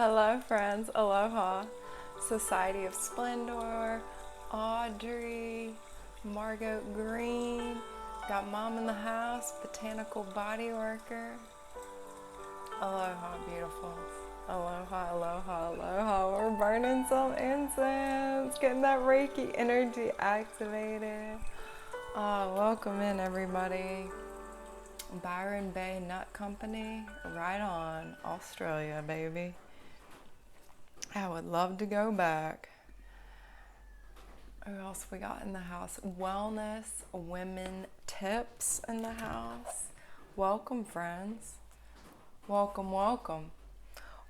Hello friends, Aloha, Society of Splendor, Audrey, Margot Green, got Mom in the house, Botanical Body Worker. Aloha, beautiful. Aloha, aloha, aloha. We're burning some incense, getting that Reiki energy activated. Welcome in everybody. Byron Bay Nut Company, right on, Australia, baby. I would love to go back. Who else we got in the house? Wellness Women Tips in the house. Welcome, friends. Welcome, welcome.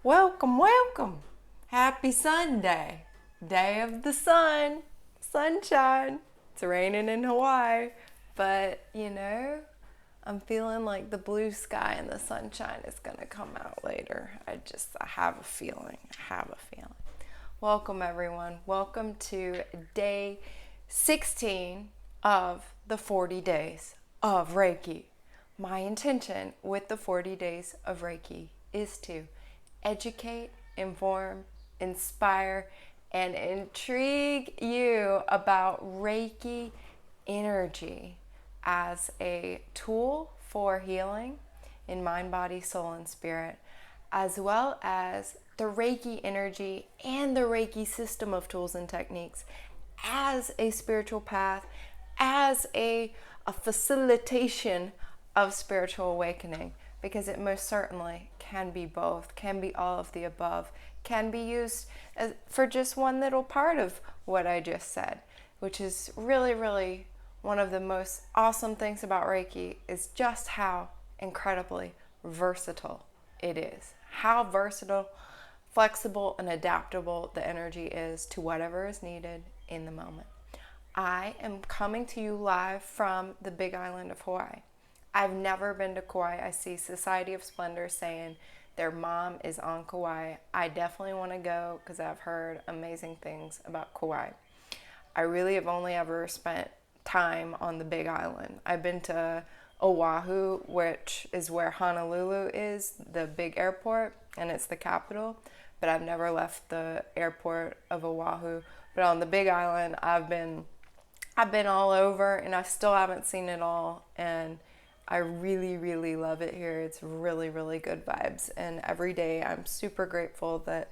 Welcome, welcome. Happy Sunday. Day of the sun. Sunshine. It's raining in Hawaii. But, you know, I'm feeling like the blue sky and the sunshine is going to come out later. I have a feeling. Welcome, everyone. Welcome to day 16 of the 40 days of Reiki. My intention with the 40 days of Reiki is to educate, inform, inspire, and intrigue you about Reiki energy as a tool for healing in mind, body, soul, and spirit, as well as the Reiki energy and the Reiki system of tools and techniques as a spiritual path, as a facilitation of spiritual awakening, because it most certainly can be both, can be all of the above, can be used for just one little part of what I just said, which is really, really one of the most awesome things about Reiki is just how incredibly versatile it is. How versatile, flexible, and adaptable the energy is to whatever is needed in the moment. I am coming to you live from the Big Island of Hawaii. I've never been to Kauai. I see Society of Splendor saying their mom is on Kauai. I definitely want to go because I've heard amazing things about Kauai. I really have only ever spent time on the Big Island. I've been to Oahu, which is where Honolulu is, the big airport, and it's the capital, but I've never left the airport of Oahu. But on the Big Island, I've been all over, and I still haven't seen it all, and I really, really love it here. It's really, really good vibes, and every day I'm super grateful that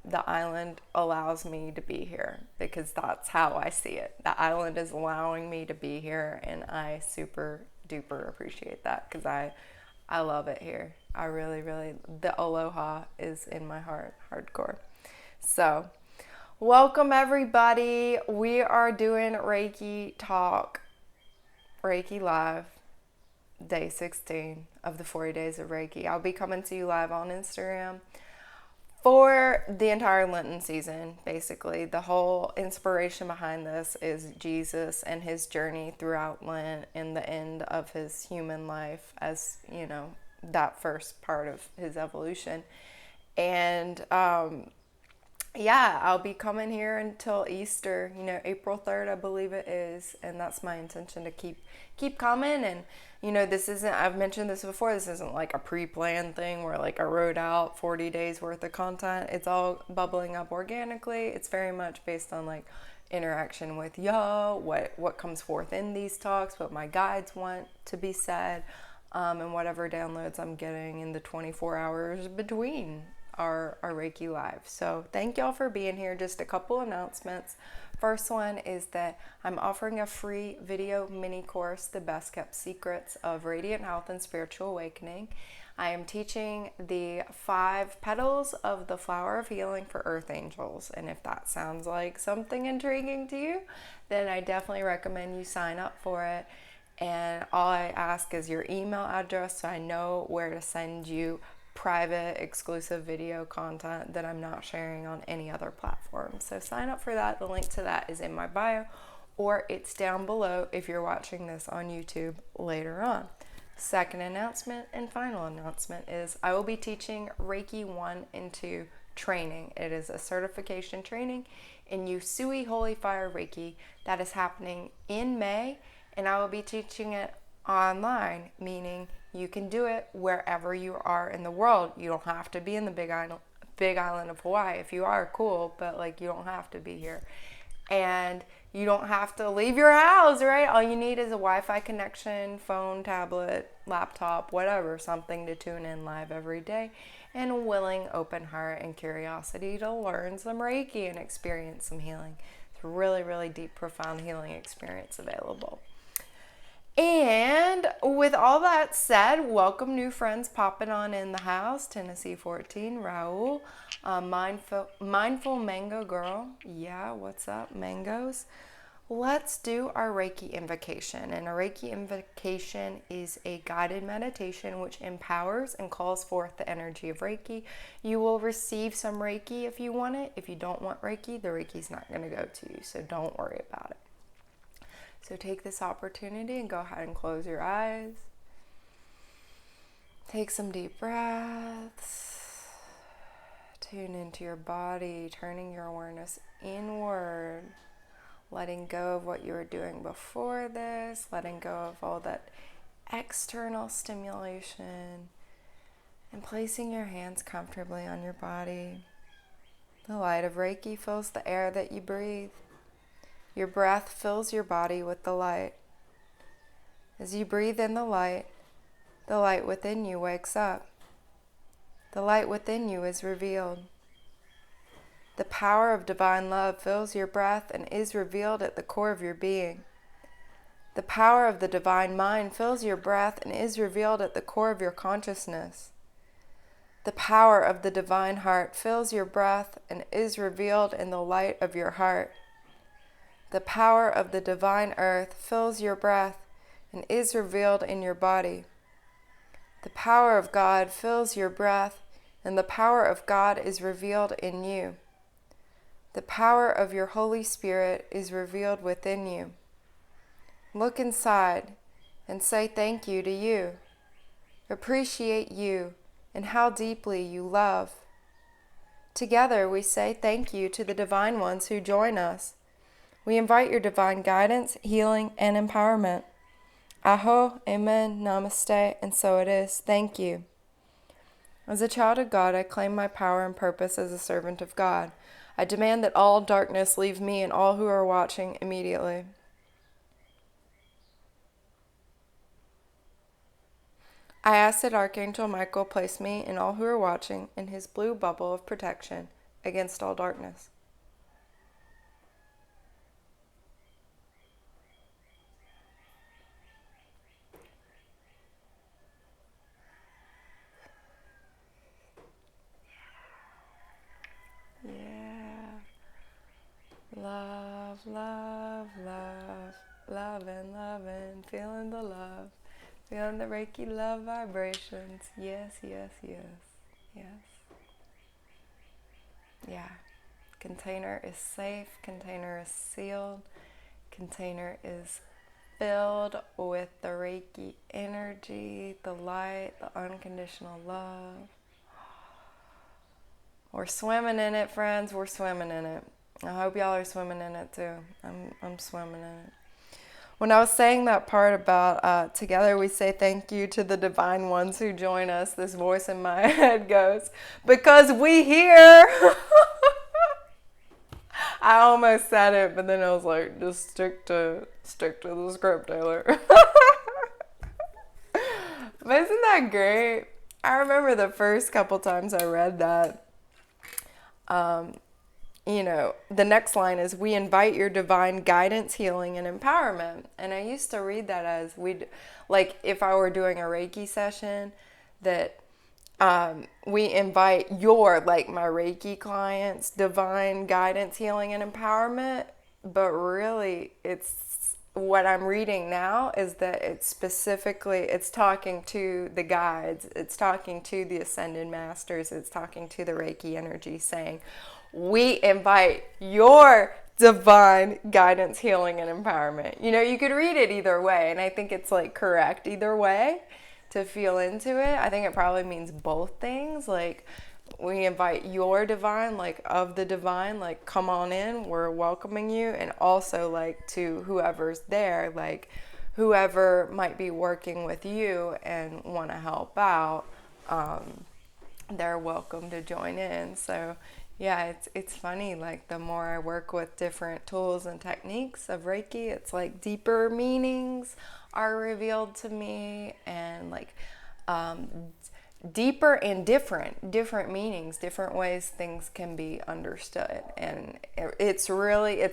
the island allows me to be here, because that's how I see it. The island is allowing me to be here, and I super duper appreciate that, because I love it here. I really, really, the aloha is in my heart, hardcore. So, welcome everybody. We are doing Reiki Talk, Reiki Live, day 16 of the 40 days of Reiki. I'll be coming to you live on Instagram for the entire Lenten season. Basically, the whole inspiration behind this is Jesus and his journey throughout Lent and the end of his human life, as you know, that first part of his evolution. And I'll be coming here until Easter, April 3rd, I believe it is, and that's my intention, to keep coming. And this isn't, I've mentioned this before, this isn't like a pre-planned thing where like I wrote out 40 days worth of content. It's all bubbling up organically. It's very much based on like interaction with y'all, what comes forth in these talks, what my guides want to be said, and whatever downloads I'm getting in the 24 hours between our Reiki Live. So thank y'all for being here. Just a couple announcements. First one is that I'm offering a free video mini course, The Best Kept Secrets of Radiant Health and Spiritual Awakening. I am teaching the 5 petals of the flower of healing for earth angels. And if that sounds like something intriguing to you, then I definitely recommend you sign up for it. And all I ask is your email address so I know where to send you private, exclusive video content that I'm not sharing on any other platform. So sign up for that. The link to that is in my bio, or it's down below if you're watching this on YouTube later on. Second announcement and final announcement is I will be teaching Reiki 1 and 2 training. It is a certification training in Usui Holy Fire Reiki that is happening in May, and I will be teaching it online, meaning you can do it wherever you are in the world. You don't have to be in the big island of Hawaii. If you are, cool, but like you don't have to be here. And you don't have to leave your house, right? All you need is a Wi-Fi connection, phone, tablet, laptop, whatever, something to tune in live every day, and a willing, open heart and curiosity to learn some Reiki and experience some healing. It's a really, really deep, profound healing experience available. And with all that said, welcome new friends popping on in the house. Tennessee 14, Raul, mindful mango girl. Yeah, what's up, mangoes? Let's do our Reiki invocation. And a Reiki invocation is a guided meditation which empowers and calls forth the energy of Reiki. You will receive some Reiki if you want it. If you don't want Reiki, the Reiki's not going to go to you, so don't worry about it. So take this opportunity and go ahead and close your eyes. Take some deep breaths. Tune into your body, turning your awareness inward. Letting go of what you were doing before this. Letting go of all that external stimulation. And placing your hands comfortably on your body. The light of Reiki fills the air that you breathe. Your breath fills your body with the light. As you breathe in the light within you wakes up. The light within you is revealed. The power of divine love fills your breath and is revealed at the core of your being. The power of the divine mind fills your breath and is revealed at the core of your consciousness. The power of the divine heart fills your breath and is revealed in the light of your heart. The power of the divine earth fills your breath and is revealed in your body. The power of God fills your breath, and the power of God is revealed in you. The power of your Holy Spirit is revealed within you. Look inside and say thank you to you. Appreciate you and how deeply you love. Together we say thank you to the divine ones who join us. We invite your divine guidance, healing, and empowerment. Aho, amen, namaste, and so it is. Thank you. As a child of God, I claim my power and purpose as a servant of God. I demand that all darkness leave me and all who are watching immediately. I ask that Archangel Michael place me and all who are watching in his blue bubble of protection against all darkness. Love, love, love, loving, feeling the love, feeling the Reiki love vibrations. Yes, yes, yes, yes. Yeah. Container is safe, container is sealed, container is filled with the Reiki energy, the light, the unconditional love. We're swimming in it, friends. We're swimming in it. I hope y'all are swimming in it too. I'm swimming in it. When I was saying that part about together we say thank you to the divine ones who join us, this voice in my head goes, because we here. I almost said it, but then I was like, just stick to the script, Taylor. But isn't that great? I remember the first couple times I read that. The next line is, we invite your divine guidance, healing, and empowerment. And I used to read that as if I were doing a Reiki session, that we invite your, my Reiki clients, divine guidance, healing, and empowerment. But really, it's what I'm reading now is that it's talking to the guides, it's talking to the ascended masters, it's talking to the Reiki energy, saying, we invite your divine guidance, healing, and empowerment. You could read it either way, and I think it's correct either way to feel into it. I think it probably means both things. We invite your divine, of the divine, come on in, we're welcoming you. And also to whoever's there, whoever might be working with you and want to help out, they're welcome to join in. So yeah, it's funny, like the more I work with different tools and techniques of Reiki, it's like deeper meanings are revealed to me, and like um, deeper and different meanings, different ways things can be understood. And it's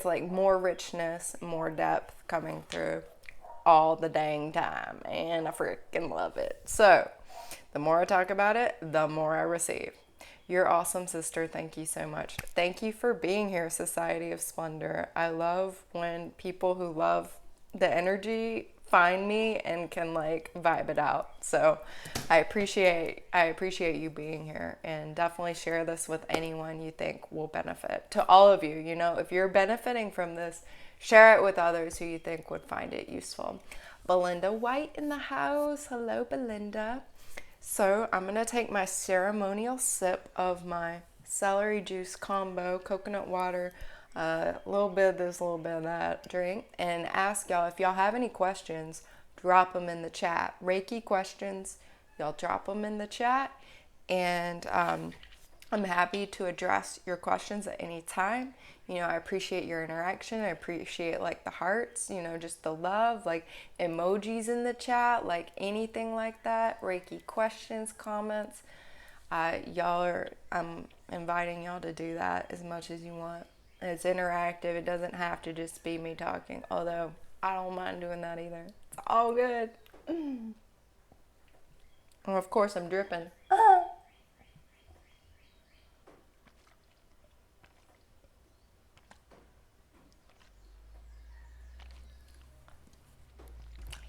like more richness, more depth coming through all the dang time, and I freaking love it. So the more I talk about it, the more I receive. You're awesome, sister. Thank you so much. Thank you for being here, Society of Splendor. I love when people who love the energy find me and can like vibe it out. So I appreciate you being here, and definitely share this with anyone you think will benefit. To all of you, if you're benefiting from this, share it with others who you think would find it useful. Belinda White in the house. Hello, Belinda. So I'm going to take my ceremonial sip of my celery juice combo, coconut water, a little bit of this, a little bit of that drink, and ask y'all if y'all have any questions, drop them in the chat. Reiki questions, y'all drop them in the chat, and I'm happy to address your questions at any time. I appreciate your interaction. I appreciate like the hearts, just the love, like emojis in the chat, like anything like that. Reiki questions, comments. I'm inviting y'all to do that as much as you want. It's interactive. It doesn't have to just be me talking, although I don't mind doing that either. It's all good. And of course, I'm dripping.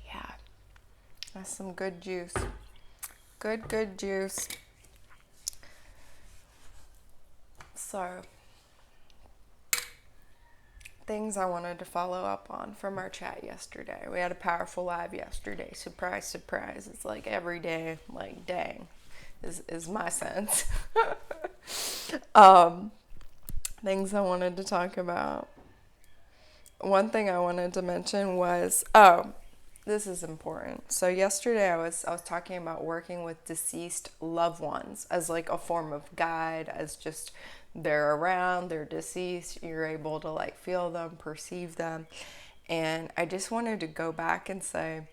Yeah, that's some good juice. Good juice. So, things I wanted to follow up on from our chat yesterday. We had a powerful live yesterday. Surprise, surprise. It's like every day, like dang, is my sense. Things I wanted to talk about. One thing I wanted to mention was, this is important. So yesterday I was talking about working with deceased loved ones as like a form of guide, as just they're around, they're deceased, you're able to like feel them, perceive them. And I just wanted to go back and say,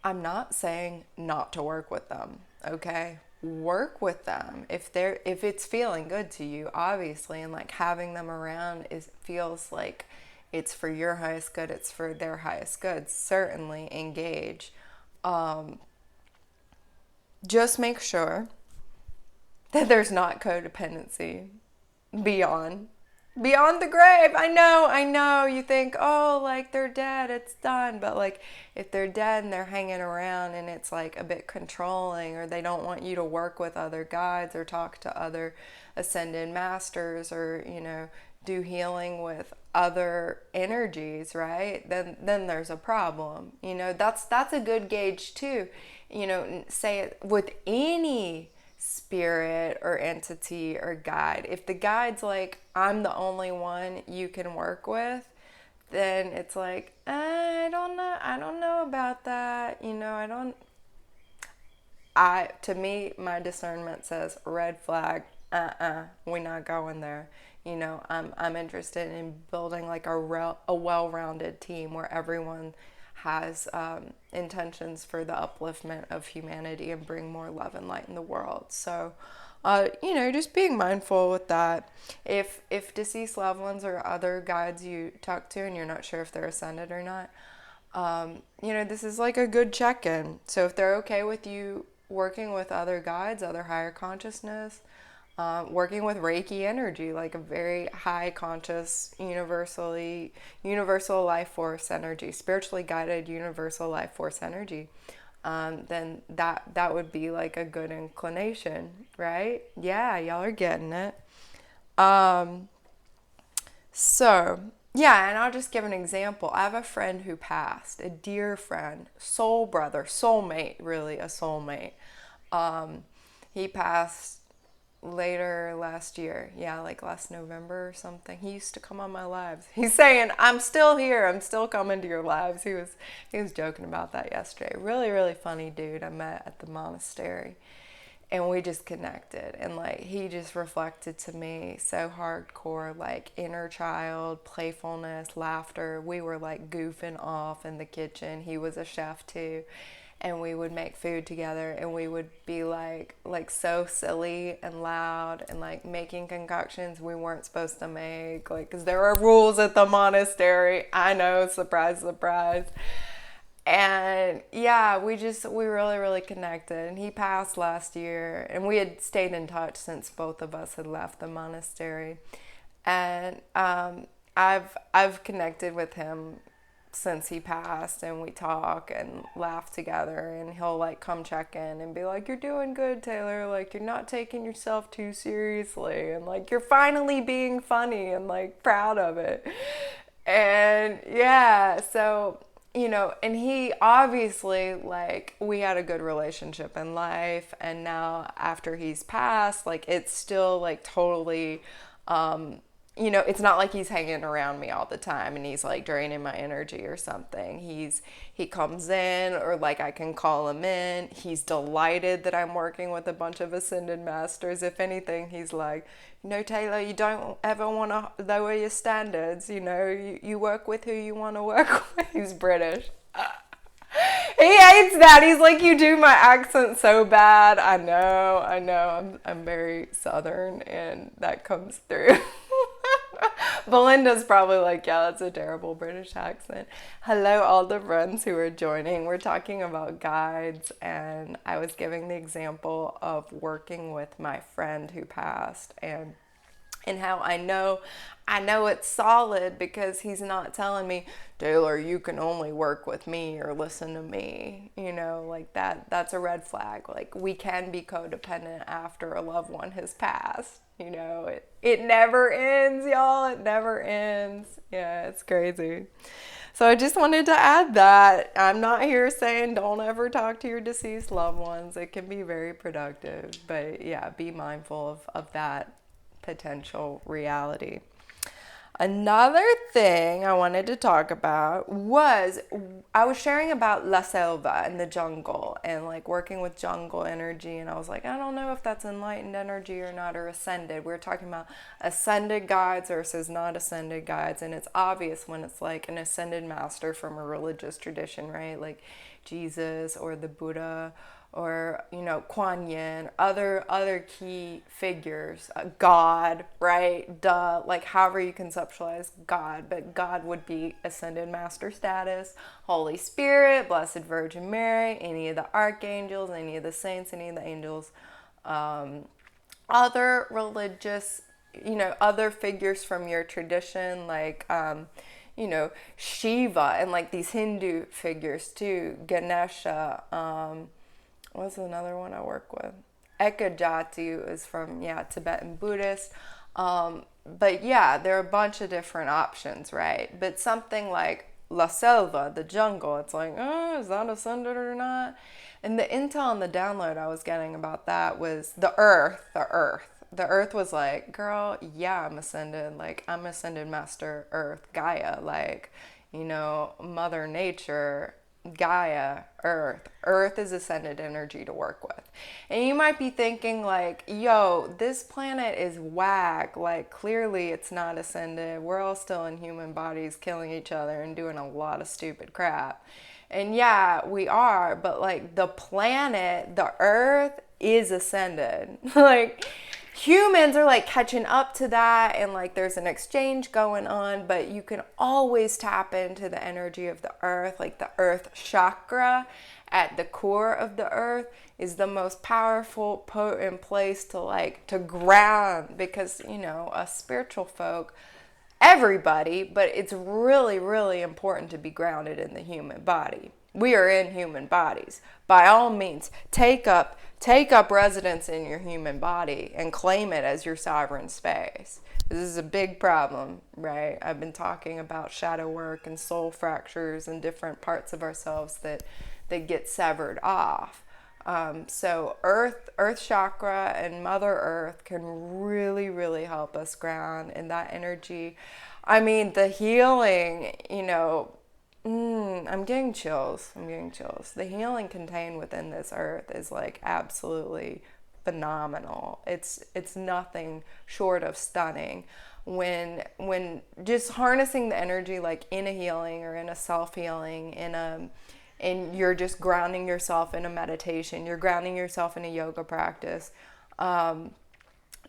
I'm not saying not to work with them, okay? Work with them if it's feeling good to you, obviously, and like having them around feels like it's for your highest good, it's for their highest good. Certainly engage. Just make sure that there's not codependency beyond the grave. I know you think, oh, like they're dead, it's done. But like if they're dead and they're hanging around and it's like a bit controlling, or they don't want you to work with other guides or talk to other ascended masters, or do healing with other energies, right? Then there's a problem. That's a good gauge too. Say it with any spirit or entity or guide. If the guide's like, I'm the only one you can work with, then it's like, I don't know about that. To me, my discernment says red flag. We're not going there. I'm interested in building like a well-rounded team where everyone has intentions for the upliftment of humanity and bring more love and light in the world. So, just being mindful with that. If deceased loved ones or other guides you talk to and you're not sure if they're ascended or not, this is like a good check-in. So if they're okay with you working with other guides, other higher consciousness, working with Reiki energy, like a very high conscious, universal life force energy, spiritually guided universal life force energy, then that would be like a good inclination, right? Yeah, y'all are getting it. So, yeah, and I'll just give an example. I have a friend who passed, a dear friend, soul brother, soulmate, really, a soulmate. He passed later last year. Yeah, like last November or something. He used to come on my lives. He's saying, I'm still here. I'm still coming to your lives. He was joking about that yesterday. Really, really funny dude I met at the monastery. and we just connected, and like he just reflected to me so hardcore, like inner child, playfulness, laughter. We were like goofing off in the kitchen. He was a chef too, and we would make food together, and we would be like so silly and loud, and like making concoctions we weren't supposed to make, like, because there are rules at the monastery. I know, surprise, surprise. And yeah, we really, really connected. And he passed last year, and we had stayed in touch since both of us had left the monastery. And I've connected with him since he passed, and we talk and laugh together, and he'll like come check in and be like, "You're doing good, Taylor, like you're not taking yourself too seriously, and like you're finally being funny and like proud of it." And yeah, so and he obviously, like, we had a good relationship in life, and now after he's passed, like, it's still like totally it's not like he's hanging around me all the time and he's like draining my energy or something. He comes in, or like I can call him in. He's delighted that I'm working with a bunch of ascended masters. If anything, he's like, Taylor, you don't ever want to lower your standards. You work with who you want to work with. He's British. He hates that. He's like, you do my accent so bad. I know. I'm very Southern, and that comes through. Belinda's probably like, yeah, that's a terrible British accent. Hello, all the friends who are joining. We're talking about guides, and I was giving the example of working with my friend who passed, and how I know it's solid because he's not telling me, Taylor, you can only work with me or listen to me. Like that's a red flag. Like, we can be codependent after a loved one has passed. It never ends, y'all. It never ends. Yeah, it's crazy. So I just wanted to add that. I'm not here saying don't ever talk to your deceased loved ones. It can be very productive. But yeah, be mindful of that potential reality. Another thing I wanted to talk about was, I was sharing about La Selva and the jungle, and like working with jungle energy, and I was like, I don't know if that's enlightened energy or not, or ascended. We were talking about ascended guides versus not ascended guides, and it's obvious when it's like an ascended master from a religious tradition, right? Like Jesus or the Buddha, or Kuan Yin, other key figures, God, right? Duh, like however you conceptualize God, but God would be ascended master status, Holy Spirit, Blessed Virgin Mary, any of the archangels, any of the saints, any of the angels, other religious, other figures from your tradition, like Shiva, and like these Hindu figures too, Ganesha, what's another one I work with? Ekajati is from, Tibetan Buddhist. But yeah, there are a bunch of different options, right? But something like La Selva, the jungle, it's like, is that ascended or not? And the intel and the download I was getting about that was the earth. The earth was like, girl, yeah, I'm ascended. Like, I'm ascended master earth, Gaia. Like, Mother Nature, Gaia, Earth is ascended energy to work with. And you might be thinking like, yo, this planet is whack. Like, clearly it's not ascended. We're all still in human bodies killing each other and doing a lot of stupid crap. And yeah, we are, but like the planet, the Earth is ascended. Like, humans are like catching up to that, and like there's an exchange going on, but you can always tap into the energy of the earth. Like the earth chakra at the core of the earth is the most powerful, potent place to ground, because us spiritual folk, everybody, but it's really, really important to be grounded in the human body. We are in human bodies. By all means, take up residence in your human body and claim it as your sovereign space. This is a big problem, right? I've been talking about shadow work and soul fractures and different parts of ourselves that get severed off. So earth chakra and Mother Earth can really, really help us ground in that energy. I mean, the healing, I'm getting chills. The healing contained within this earth is like absolutely phenomenal. It's nothing short of stunning when just harnessing the energy, like in a healing or in a self-healing, and you're just grounding yourself in a meditation, you're grounding yourself in a yoga practice.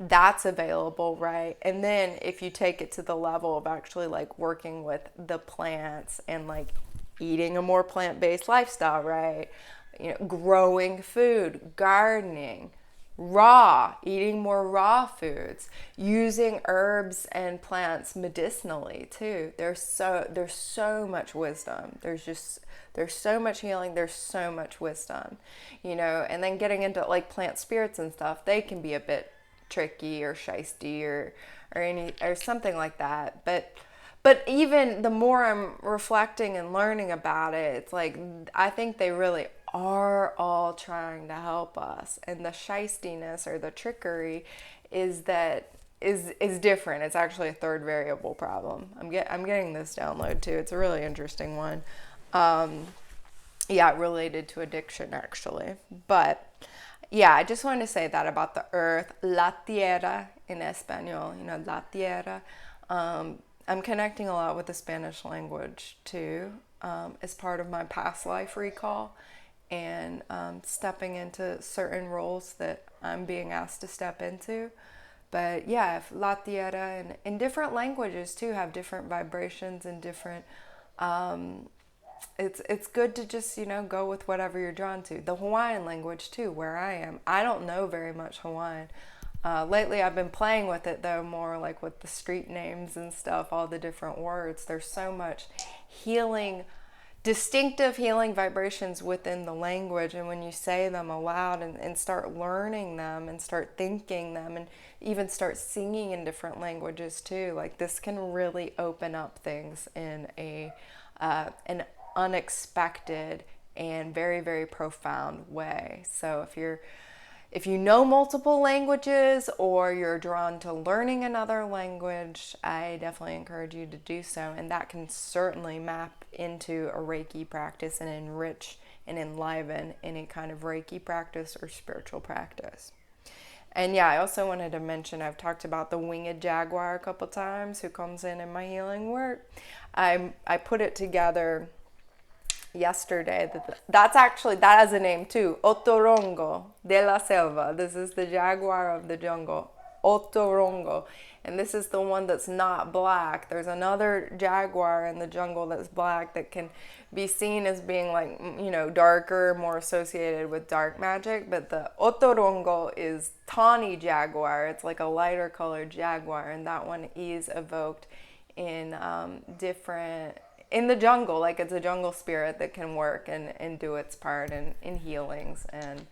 That's available, right? And then if you take it to the level of actually like working with the plants and like eating a more plant-based lifestyle, right? Growing food, gardening, eating more raw foods, using herbs and plants medicinally too. There's so much wisdom. There's so much healing. There's so much wisdom, and then getting into like plant spirits and stuff, they can be a bit tricky or shisty or something like that. But even the more I'm reflecting and learning about it, it's like I think they really are all trying to help us. And the shystiness or the trickery is different. It's actually a third variable problem. I'm getting this download too. It's a really interesting one. Related to addiction actually. But yeah, I just wanted to say that about the earth, la tierra in Espanol, la tierra. I'm connecting a lot with the Spanish language too, as part of my past life recall and stepping into certain roles that I'm being asked to step into. But yeah, if la tierra and in different languages too have different vibrations and different, it's good to just, go with whatever you're drawn to. The Hawaiian language too, where I am, I don't know very much Hawaiian. Lately I've been playing with it though, more like with the street names and stuff, all the different words. There's so much distinctive healing vibrations within the language, and when you say them aloud and start learning them and start thinking them and even start singing in different languages too, like this can really open up things in an unexpected and very, very profound way. So if you know multiple languages or you're drawn to learning another language, I definitely encourage you to do so. And that can certainly map into a Reiki practice and enrich and enliven any kind of Reiki practice or spiritual practice. And yeah, I also wanted to mention, I've talked about the winged jaguar a couple times who comes in my healing work. I put it together yesterday. That has a name too. Otorongo de la selva. This is the jaguar of the jungle. Otorongo. And this is the one that's not black. There's another jaguar in the jungle that's black that can be seen as being like, darker, more associated with dark magic. But the Otorongo is tawny jaguar. It's like a lighter colored jaguar. And that one is evoked in in the jungle, like it's a jungle spirit that can work and do its part in healings, and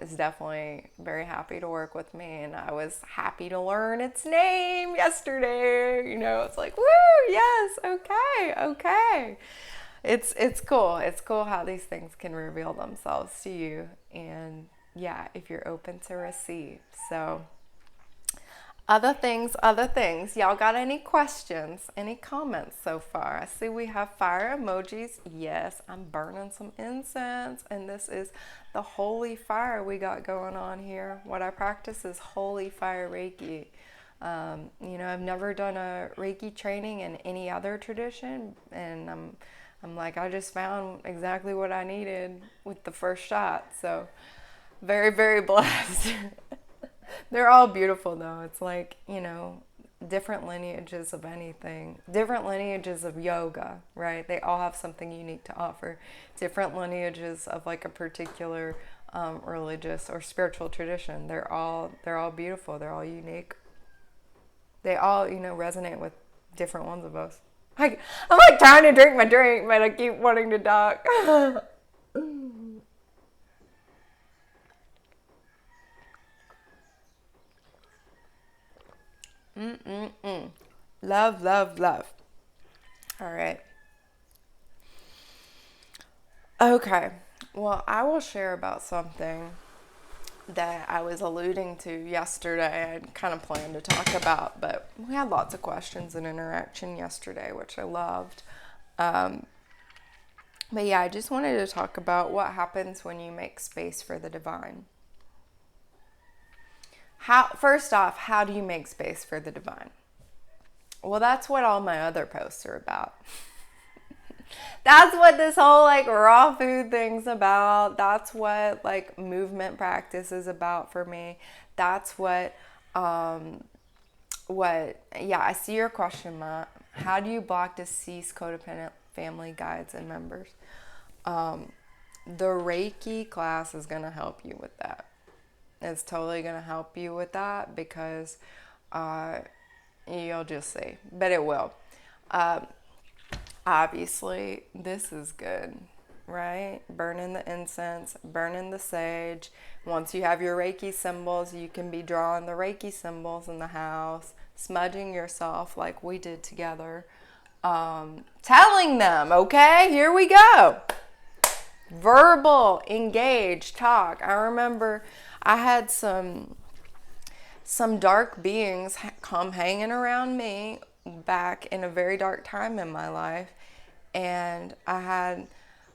is definitely very happy to work with me. And I was happy to learn its name yesterday. It's like, woo, yes, okay. It's cool. It's cool how these things can reveal themselves to you, and yeah, if you're open to receive. So other things. Y'all got any questions, any comments so far? I see we have fire emojis. Yes, I'm burning some incense, and this is the Holy Fire we got going on here. What I practice is Holy Fire Reiki. I've never done a Reiki training in any other tradition, and I'm like, I just found exactly what I needed with the first shot. So very, very blessed. They're all beautiful though. It's like, different lineages of anything, different lineages of yoga, right? They all have something unique to offer. Different lineages of like a particular religious or spiritual tradition. They're all beautiful. They're all unique. They all, resonate with different ones of us. I'm like trying to drink my drink, but I keep wanting to talk. Love. All right. Okay. Well, I will share about something that I was alluding to yesterday. I kind of planned to talk about, but we had lots of questions and interaction yesterday, which I loved. But yeah, I just wanted to talk about what happens when you make space for the divine. First off, how do you make space for the divine? Well, that's what all my other posts are about. That's what this whole like raw food thing's about. That's what like movement practice is about for me. That's yeah, I see your question, Ma. How do you block deceased codependent family guides and members? The Reiki class is going to help you with that. It's totally going to help you with that because you'll just see. But it will. Obviously, this is good, right? Burning the incense, burning the sage. Once you have your Reiki symbols, you can be drawing the Reiki symbols in the house, smudging yourself like we did together. Telling them, okay, here we go. Verbal, engage, talk. I remember I had some dark beings come hanging around me back in a very dark time in my life, and I had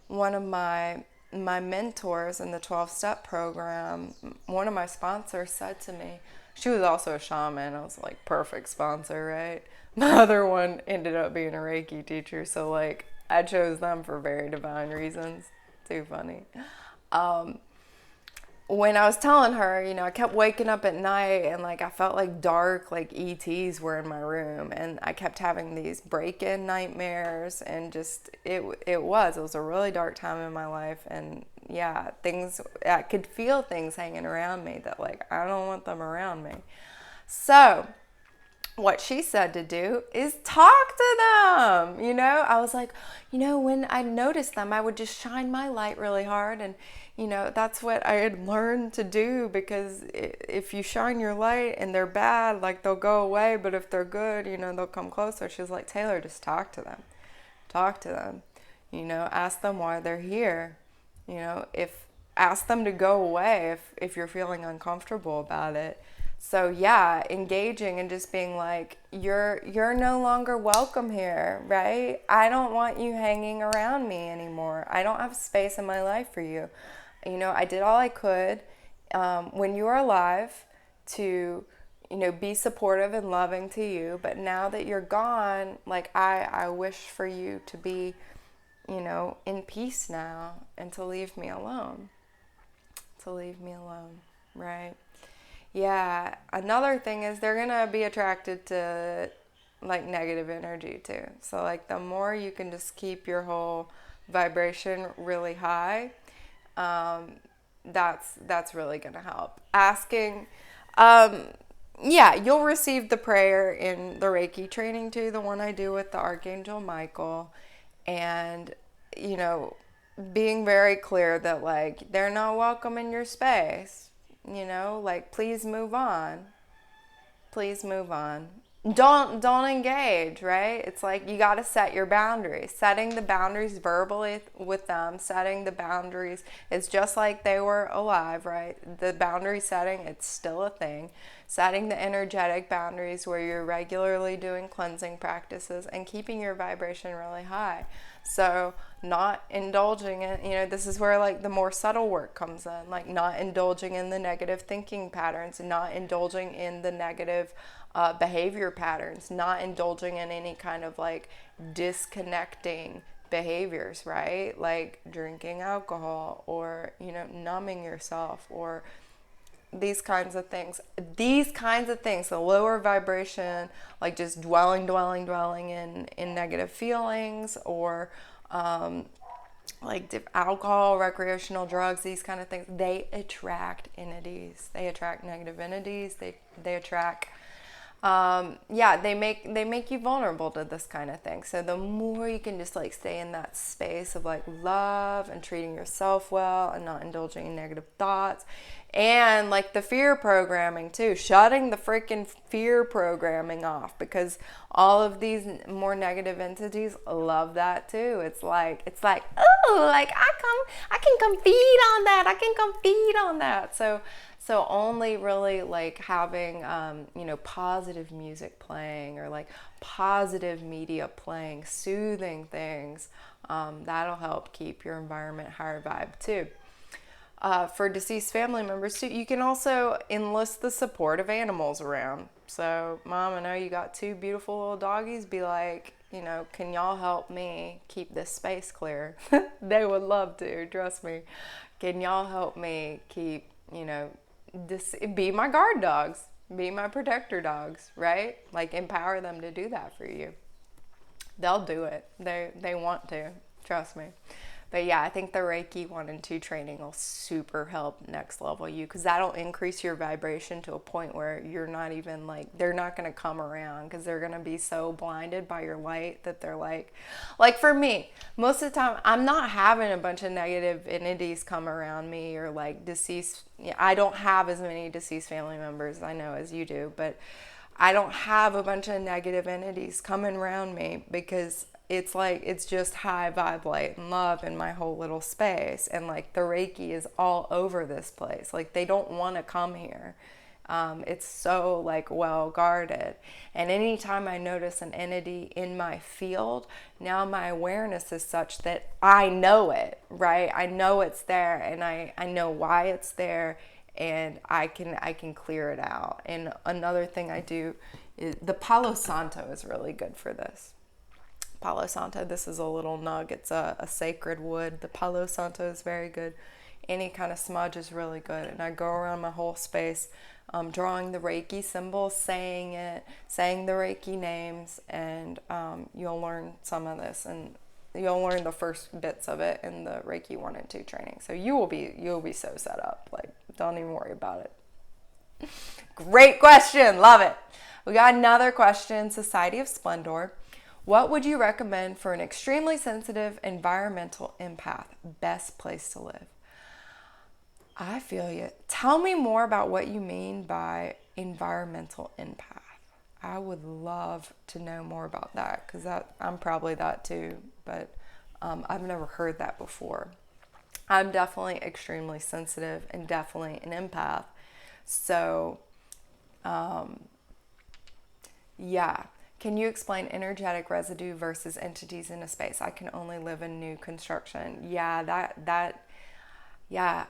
one of my mentors in the 12-step program, one of my sponsors said to me, she was also a shaman. I was like, perfect sponsor, right? My other one ended up being a Reiki teacher, so like I chose them for very divine reasons. Too funny. When I was telling her, I kept waking up at night and like I felt like dark, like ETs were in my room, and I kept having these break-in nightmares, and just it was a really dark time in my life, and yeah, I could feel things hanging around me that like I don't want them around me. So what she said to do is talk to them. I was like, when I noticed them, I would just shine my light really hard, and that's what I had learned to do, because if you shine your light and they're bad, like they'll go away, but if they're good, they'll come closer. She was like, Taylor, just talk to them. Ask them why they're here. Ask them to go away if you're feeling uncomfortable about it. So yeah, engaging and just being like, you're no longer welcome here, right? I don't want you hanging around me anymore. I don't have space in my life for you. I did all I could when you were alive to, be supportive and loving to you. But now that you're gone, like I wish for you to be, in peace now, and to leave me alone. Right? Yeah, another thing is they're gonna be attracted to like negative energy too. So like the more you can just keep your whole vibration really high, that's really gonna help. Asking, yeah, you'll receive the prayer in the Reiki training too, the one I do with the Archangel Michael, and being very clear that like they're not welcome in your space. Like please move on. Don't engage, right? It's like you got to set your boundaries. Setting the boundaries verbally with them, setting the boundaries is just like they were alive, right? The boundary setting, it's still a thing. Setting the energetic boundaries where you're regularly doing cleansing practices and keeping your vibration really high. So not indulging in, this is where like the more subtle work comes in, like not indulging in the negative thinking patterns, not indulging in the negative behavior patterns, not indulging in any kind of like disconnecting behaviors, right? Like drinking alcohol or, numbing yourself or these kinds of things, the lower vibration, like just dwelling in negative feelings, or like alcohol, recreational drugs, these kind of things, they attract entities. They attract negative entities. They attract, they make you vulnerable to this kind of thing. So the more you can just like stay in that space of like love and treating yourself well and not indulging in negative thoughts, and like the fear programming too, shutting the freaking fear programming off, because all of these more negative entities love that too. It's like, oh, like I can come feed on that. So only really like having, positive music playing, or like positive media playing, soothing things, that'll help keep your environment higher vibe too. for deceased family members too. You can also enlist the support of animals around. So, Mom, I know you got 2 beautiful little doggies. Be like, can y'all help me keep this space clear? They would love to, trust me. Can y'all help me keep, be my guard dogs, be my protector dogs, right? Like, empower them to do that for you. They'll do it. They want to, trust me. But yeah, I think the Reiki 1 and 2 training will super help next level you, because that'll increase your vibration to a point where you're not even like, they're not going to come around, because they're going to be so blinded by your light that they're like for me, most of the time, I'm not having a bunch of negative entities come around me, or like deceased. I don't have as many deceased family members, I know, as you do, but I don't have a bunch of negative entities coming around me, because it's like, it's just high vibe light and love in my whole little space. And like the Reiki is all over this place. Like they don't want to come here. It's so like well guarded. And anytime I notice an entity in my field, now my awareness is such that I know it, right? I know it's there, and I know why it's there, and I can clear it out. And another thing I do is the Palo Santo is really good for this. Palo Santo, this is a little nug. It's a sacred wood. The Palo Santo is very good. Any kind of smudge is really good. And I go around my whole space drawing the Reiki symbols, saying the Reiki names, and you'll learn some of this, and you'll learn the first bits of it in the Reiki 1 and 2 training. So you'll be so set up. Like, don't even worry about it. Great question. Love it. We got another question. Society of Splendor. What would you recommend for an extremely sensitive environmental empath? Best place to live. I feel you. Tell me more about what you mean by environmental empath. I would love to know more about that, because I'm probably that too, but I've never heard that before. I'm definitely extremely sensitive and definitely an empath. So, yeah. Can you explain energetic residue versus entities in a space? I can only live in new construction. Yeah,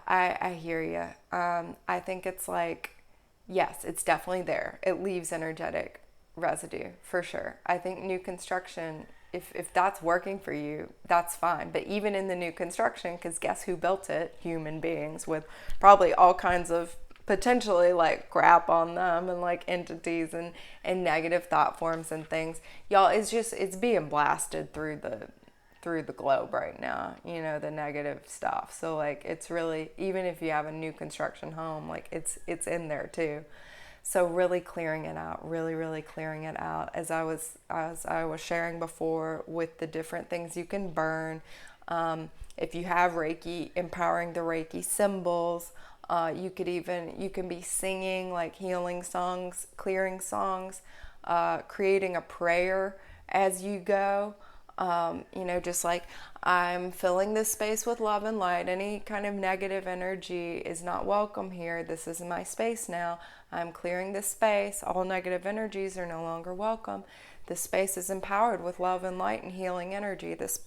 I hear you. I think it's like, yes, it's definitely there. It leaves energetic residue for sure. I think new construction, if that's working for you, that's fine. But even in the new construction, because guess who built it? Human beings, with probably all kinds of potentially like crap on them, and like entities and negative thought forms and things. Y'all, it's being blasted through the globe right now, the negative stuff. So like, it's really, even if you have a new construction home, like it's in there too. So really clearing it out, really clearing it out, as I was sharing before, with the different things you can burn. If you have Reiki, empowering the Reiki symbols. You can be singing like healing songs, clearing songs, creating a prayer as you go. Just like, I'm filling this space with love and light. Any kind of negative energy is not welcome here. This is my space now. I'm clearing this space. All negative energies are no longer welcome. This space is empowered with love and light and healing energy. This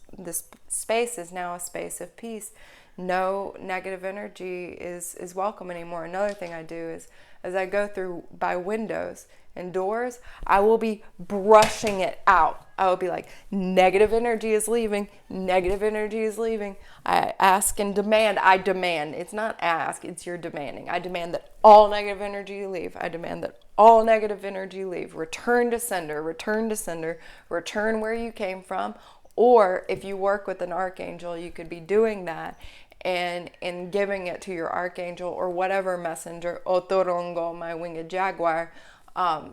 space is now a space of peace. No negative energy is welcome anymore. Another thing I do is, as I go through by windows and doors, I will be brushing it out. I will be like, negative energy is leaving, negative energy is leaving. I ask and demand. I demand. It's not ask, it's you're demanding. I demand that all negative energy leave. I demand that all negative energy leave. Return to sender, return to sender, return where you came from. Or if you work with an archangel, you could be doing that and giving it to your archangel or whatever messenger, Otorongo, my winged jaguar,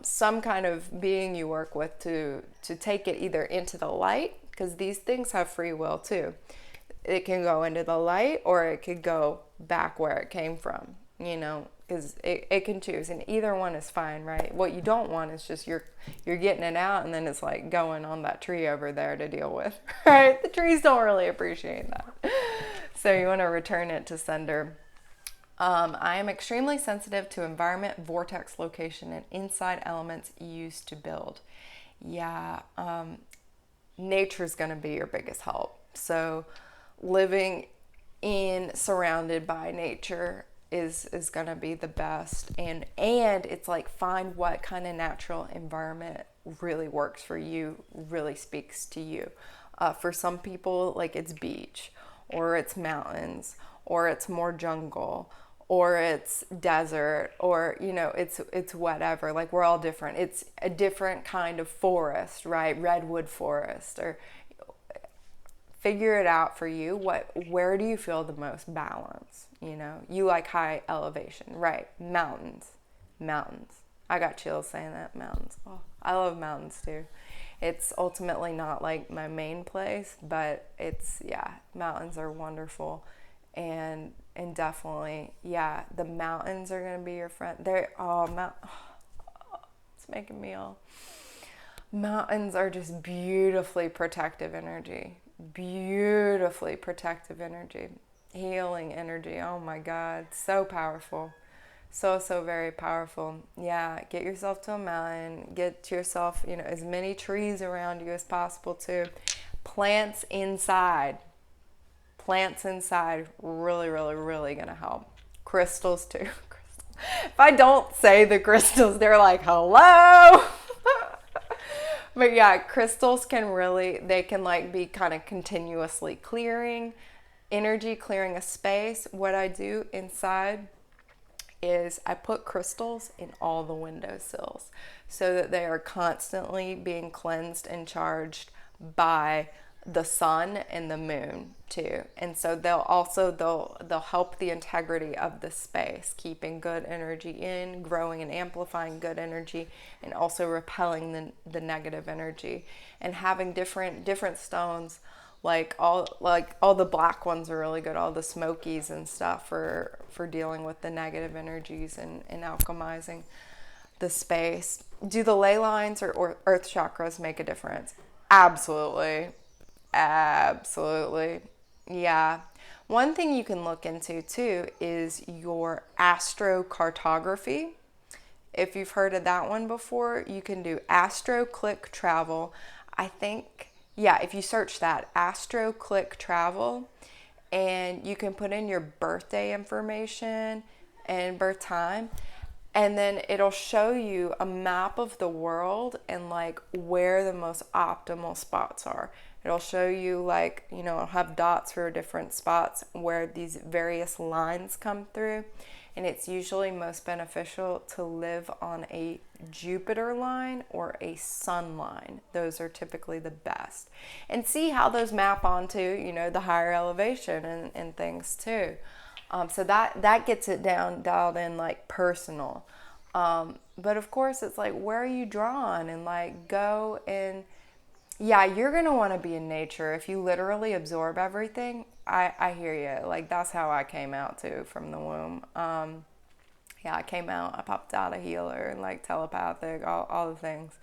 some kind of being you work with to take it either into the light, because these things have free will too. It can go into the light, or it could go back where it came from, because it can choose, and either one is fine, right? What you don't want is just you're getting it out, and then it's like going on that tree over there to deal with, right? The trees don't really appreciate that. So you want to return it to sender. I am extremely sensitive to environment, vortex location, and inside elements used to build. Yeah, nature's going to be your biggest help. So living in surrounded by nature is going to be the best. And it's like, find what kind of natural environment really works for you, really speaks to you. For some people, like, it's beach, or it's mountains, or it's more jungle, or it's desert, or, you know, it's whatever. Like, we're all different. It's a different kind of forest, right? Redwood forest, or figure it out for you. Where do you feel the most balance? You know, you like high elevation, right? Mountains. I got chills saying that. Mountains. Oh, I love mountains too. It's ultimately not like my main place, but it's, yeah, mountains are wonderful. And definitely, yeah, the mountains are going to be your friend. It's making me all. Mountains are just beautifully protective energy. Beautifully protective energy. Healing energy. Oh my God. So powerful. So very powerful. Yeah, get yourself to a mountain. Get to yourself, you know, as many trees around you as possible too. Plants inside. Really gonna help. Crystals too. If I don't say the crystals, they're like, hello. But yeah, crystals they can like be kind of continuously clearing energy, clearing a space. What I do inside is I put crystals in all the windowsills so that they are constantly being cleansed and charged by the sun and the moon too. And so they'll help the integrity of the space, keeping good energy in, growing and amplifying good energy, and also repelling the negative energy. And having different stones, like all the black ones are really good, all the smokies and stuff for dealing with the negative energies and alchemizing the space. Do the ley lines or earth chakras make a difference? Absolutely. Yeah. One thing you can look into too is your Astro cartography. If you've heard of that one before, you can do Astro Click Travel. I think, yeah, if you search that, Astro Click Travel, and you can put in your birthday information and birth time, and then it'll show you a map of the world and like where the most optimal spots are. It'll show you, like, you know, it'll have dots for different spots where these various lines come through. And it's usually most beneficial to live on a Jupiter line or a sun line. Those are typically the best. And see how those map onto, you know, the higher elevation and things too. So that gets it dialed in, like, personal. But of course, it's like, where are you drawn? And like, go and, yeah, you're going to want to be in nature. If you literally absorb everything, I hear you. Like, that's how I came out too from the womb. Yeah, I came out, I popped out a healer and like telepathic, all the things.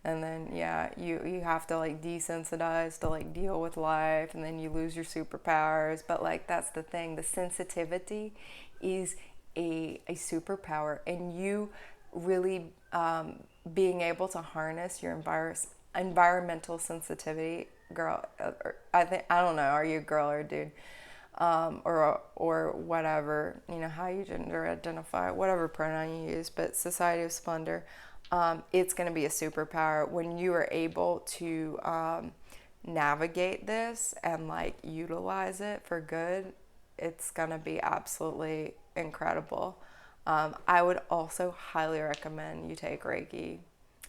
And then, yeah, you have to like desensitize to like deal with life, and then you lose your superpowers. But like, that's the thing, the sensitivity is a superpower, and you really being able to harness your environmental sensitivity, girl. I don't know, are you a girl or a dude? Or whatever, you know, how you gender identify, whatever pronoun you use, but Society of Splendor, it's going to be a superpower when you are able to navigate this and like utilize it for good. It's going to be absolutely incredible. I would also highly recommend you take Reiki.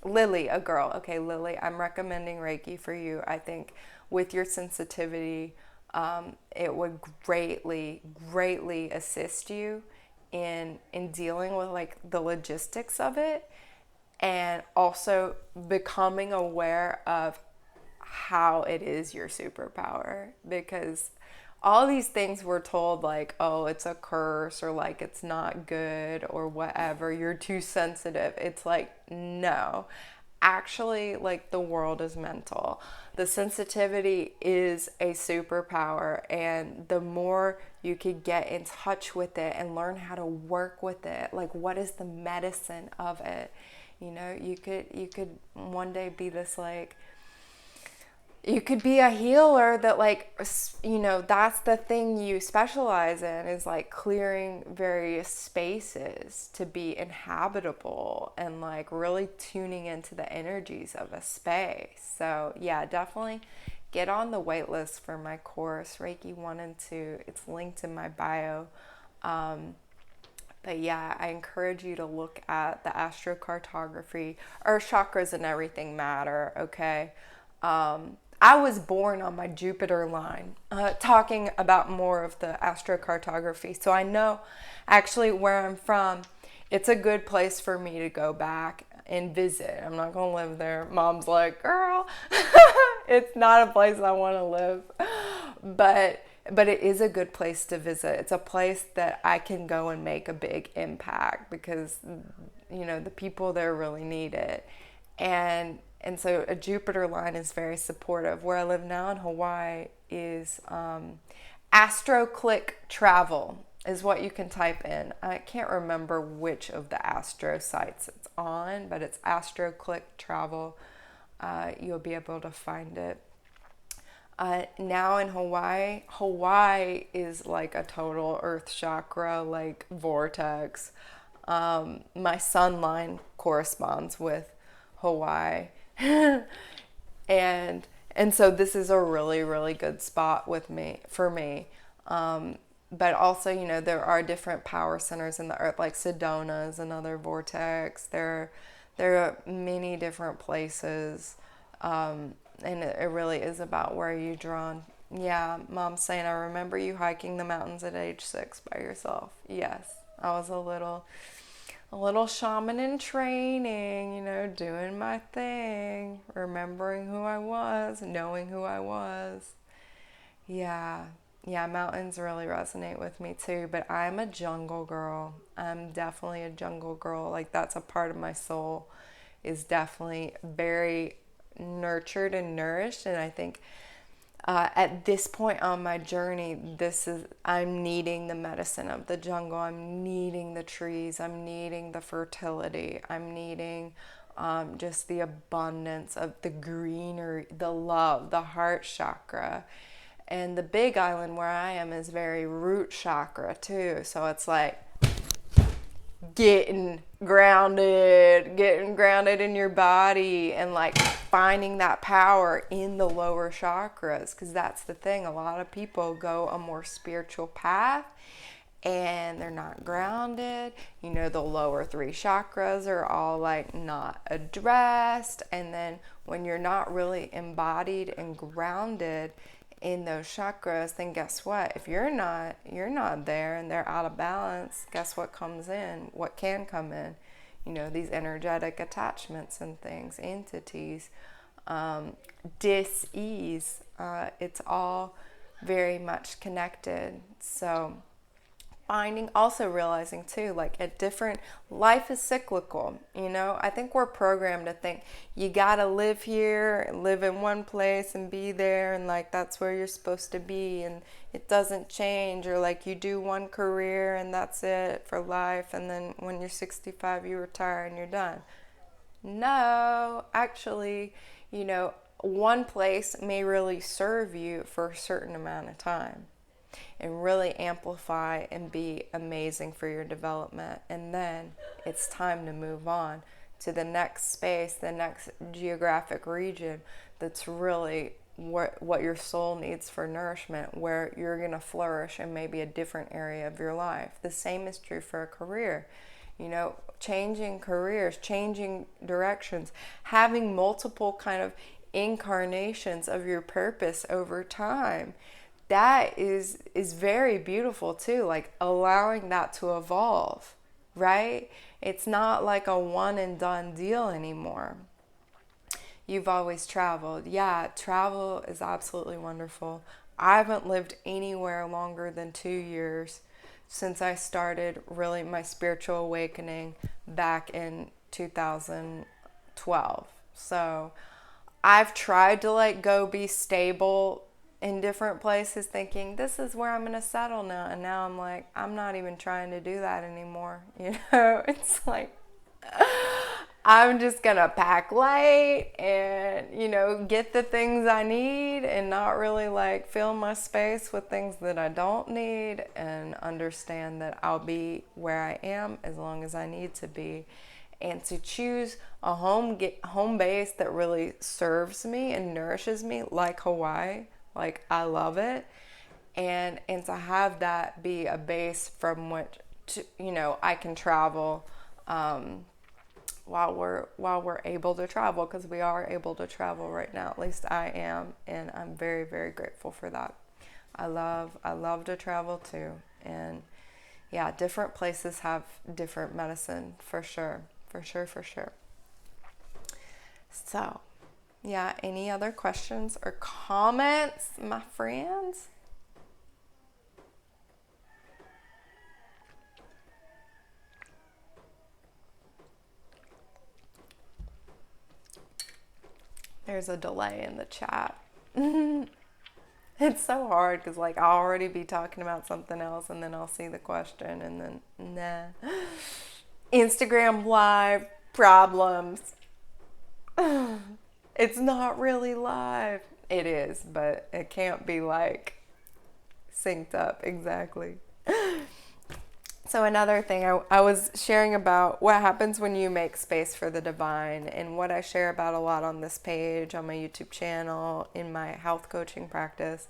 Lily, a girl. Okay, Lily, I'm recommending Reiki for you. I think with your sensitivity, it would greatly assist you in dealing with like the logistics of it, and also becoming aware of how it is your superpower. Because all these things we're told, like, oh, it's a curse, or like it's not good, or whatever, you're too sensitive. It's like, no, actually, like, the world is mental. The sensitivity is a superpower, and the more you could get in touch with it and learn how to work with it, like, what is the medicine of it? You know, you could one day be this like You could be a healer that, like, you know, that's the thing you specialize in, is like clearing various spaces to be inhabitable and like really tuning into the energies of a space. So yeah, definitely get on the wait list for my course, Reiki 1 and 2. It's linked in my bio. But yeah, I encourage you to look at the Astro cartography. Our chakras and everything matter, okay? I was born on my Jupiter line, talking about more of the astrocartography. So I know actually where I'm from, it's a good place for me to go back and visit. I'm not going to live there. Mom's like, girl, it's not a place I want to live. But it is a good place to visit. It's a place that I can go and make a big impact because, you know, the people there really need it. And so a Jupiter line is very supportive. Where I live now in Hawaii is Astro Click Travel is what you can type in. I can't remember which of the Astro sites it's on, but it's Astro Click Travel. You'll be able to find it. Now in Hawaii is like a total earth chakra, like vortex. My sun line corresponds with Hawaii. and so this is a really, really good spot for me. But also, you know, there are different power centers in the earth, like Sedona is another vortex. There are many different places. And it really is about where you're drawn. Yeah, Mom's saying, I remember you hiking the mountains at age 6 by yourself. Yes, I was a little shaman in training, you know, doing my thing, remembering who I was, knowing who I was. Yeah, mountains really resonate with me too, but I'm a jungle girl. I'm definitely a jungle girl. Like, that's a part of my soul, is definitely very nurtured and nourished. And I think at this point on my journey, I'm needing the medicine of the jungle. I'm needing the trees. I'm needing the fertility. I'm needing just the abundance of the greenery, the love, the heart chakra. And the big island where I am is very root chakra too. So it's like getting grounded in your body, and like finding that power in the lower chakras, because that's the thing. A lot of people go a more spiritual path and they're not grounded. You know, the lower 3 chakras are all like not addressed, and then when you're not really embodied and grounded in those chakras, then guess what? If you're not there and they're out of balance, guess what comes in? What can come in? You know, these energetic attachments and things, entities, dis-ease. It's all very much connected. So also realizing too, like, life is cyclical, you know. I think we're programmed to think you gotta live here, live in one place and be there, and like that's where you're supposed to be, and it doesn't change, or like you do one career and that's it for life, and then when you're 65 you retire and you're done. No, actually, you know, one place may really serve you for a certain amount of time and really amplify and be amazing for your development. And then it's time to move on to the next space, the next geographic region that's really what your soul needs for nourishment, where you're going to flourish in maybe a different area of your life. The same is true for a career. You know, changing careers, changing directions, having multiple kind of incarnations of your purpose over time. That is very beautiful too, like allowing that to evolve, right? It's not like a one and done deal anymore. You've always traveled. Yeah, travel is absolutely wonderful. I haven't lived anywhere longer than 2 years since I started really my spiritual awakening back in 2012. So I've tried to like go be stable in different places, thinking this is where I'm going to settle now. And now I'm like, I'm not even trying to do that anymore. You know, it's like, I'm just gonna pack light and, you know, get the things I need and not really like fill my space with things that I don't need, and understand that I'll be where I am as long as I need to be, and to choose a home base that really serves me and nourishes me, like Hawaii. Like, I love it, and to have that be a base from which to, you know, I can travel while we're able to travel, because we are able to travel right now. At least I am, and I'm very, very grateful for that. I love to travel too, and yeah, different places have different medicine for sure, for sure, for sure. So, yeah, any other questions or comments, my friends? There's a delay in the chat. It's so hard because, like, I'll already be talking about something else and then I'll see the question and then, nah. Instagram live problems. It's not really live. It is, but it can't be like synced up exactly. So another thing, I was sharing about what happens when you make space for the divine, and what I share about a lot on this page, on my YouTube channel, in my health coaching practice,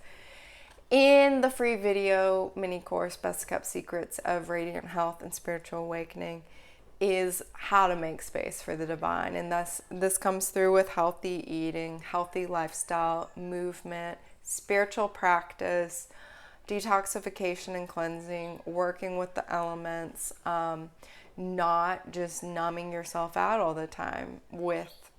in the free video mini course, Best Kept Secrets of Radiant Health and Spiritual Awakening, is how to make space for the divine. And this comes through with healthy eating, healthy lifestyle, movement, spiritual practice, detoxification and cleansing, working with the elements, not just numbing yourself out all the time with